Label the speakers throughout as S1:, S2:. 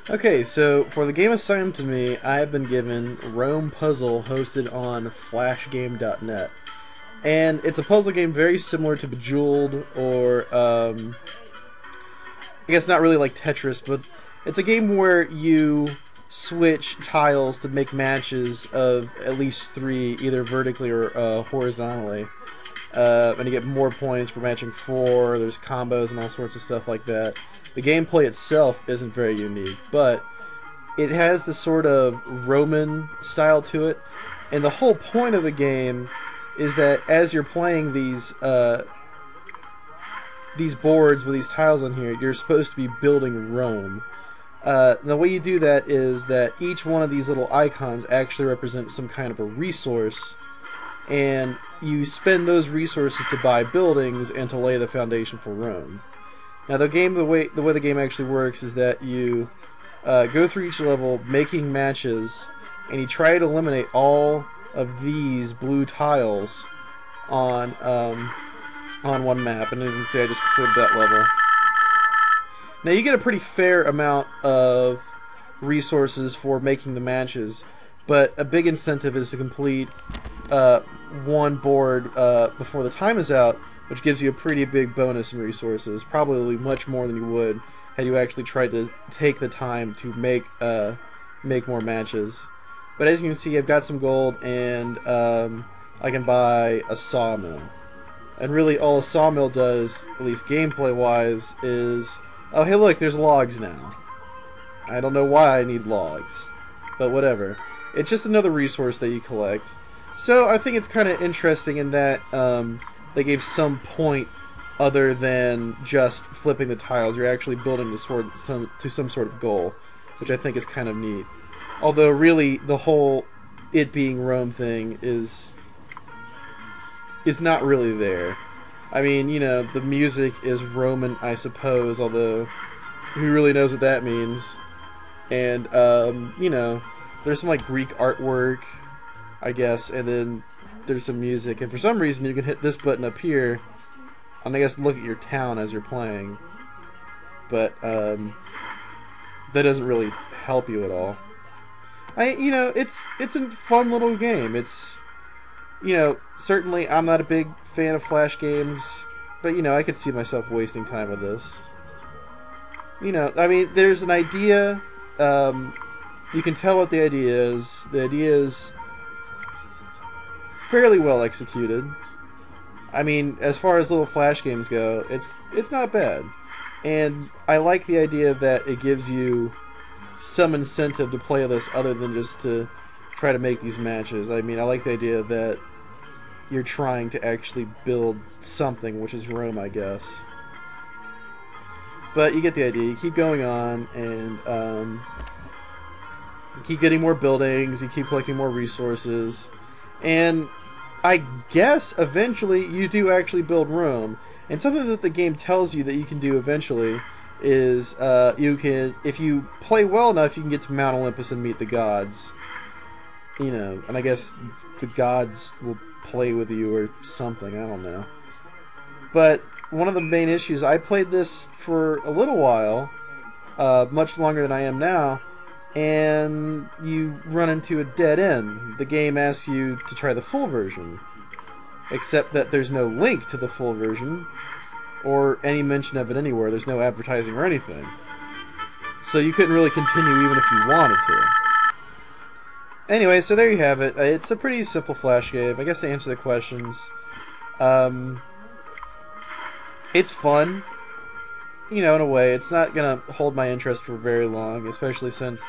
S1: Okay, so for the game assigned to me, I have been given Rome Puzzle hosted on flashgame.net. And it's a puzzle game very similar to Bejeweled or, I guess not really like Tetris, but it's a game where you switch tiles to make matches of at least three, either vertically or horizontally. And you get more points for matching four. There's combos and all sorts of stuff like that. The gameplay itself isn't very unique, but it has this sort of Roman style to it. And the whole point of the game is that as you're playing these boards with these tiles on here, you're supposed to be building Rome. The way you do that is that each one of these little icons actually represents some kind of a resource, and you spend those resources to buy buildings and to lay the foundation for Rome. Now, the way the game actually works is that you go through each level making matches, and you try to eliminate all of these blue tiles on one map. And as you can see, I just completed that level. Now, you get a pretty fair amount of resources for making the matches, but a big incentive is to complete one board before the time is out, which gives you a pretty big bonus in resources, probably much more than you would had you actually tried to take the time to make more matches. But as you can see, I've got some gold, and I can buy a sawmill. And really, all a sawmill does, at least gameplay-wise, is... Oh, hey look, there's logs now. I don't know why I need logs, but whatever. It's just another resource that you collect. So I think it's kind of interesting in that they gave some point other than just flipping the tiles. You're actually building to some sort of goal, which I think is kind of neat. Although really, the whole it being Rome thing is not really there. I mean, you know, the music is Roman, I suppose, although who really knows what that means? And, you know, there's some, like, Greek artwork, I guess, and then there's some music. And for some reason, you can hit this button up here, and I guess look at your town as you're playing. But, that doesn't really help you at all. You know, it's a fun little game. It's... You know, certainly I'm not a big fan of Flash games, but, you know, I could see myself wasting time with this. You know, I mean, there's an idea, you can tell what the idea is. The idea is fairly well executed. I mean, as far as little Flash games go, it's not bad. And I like the idea that it gives you some incentive to play this other than just to try to make these matches. I mean, I like the idea that you're trying to actually build something, which is Rome, I guess. But you get the idea. You keep going on, and you keep getting more buildings, you keep collecting more resources, and I guess eventually you do actually build Rome. And something that the game tells you that you can do eventually is you can, if you play well enough, you can get to Mount Olympus and meet the gods. You know, and I guess the gods will play with you or something, I don't know. But one of the main issues, I played this for a little while, much longer than I am now, and you run into a dead end. The game asks you to try the full version, except that there's no link to the full version, or any mention of it anywhere. There's no advertising or anything. So you couldn't really continue even if you wanted to. Anyway, so there you have it. It's a pretty simple Flash game. I guess to answer the questions, it's fun. You know, in a way. It's not going to hold my interest for very long, especially since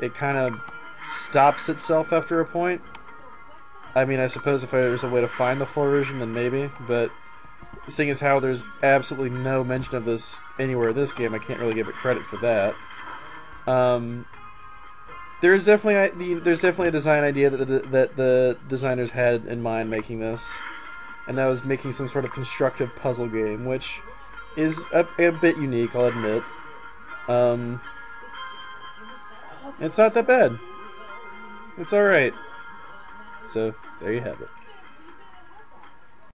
S1: it kind of stops itself after a point. I mean, I suppose if there's a way to find the full version, then maybe, but seeing as how there's absolutely no mention of this anywhere in this game, I can't really give it credit for that. There's definitely a design idea that the designers had in mind making this, and that was making some sort of constructive puzzle game, which is a bit unique, I'll admit. It's not that bad. It's alright. So, there you have it.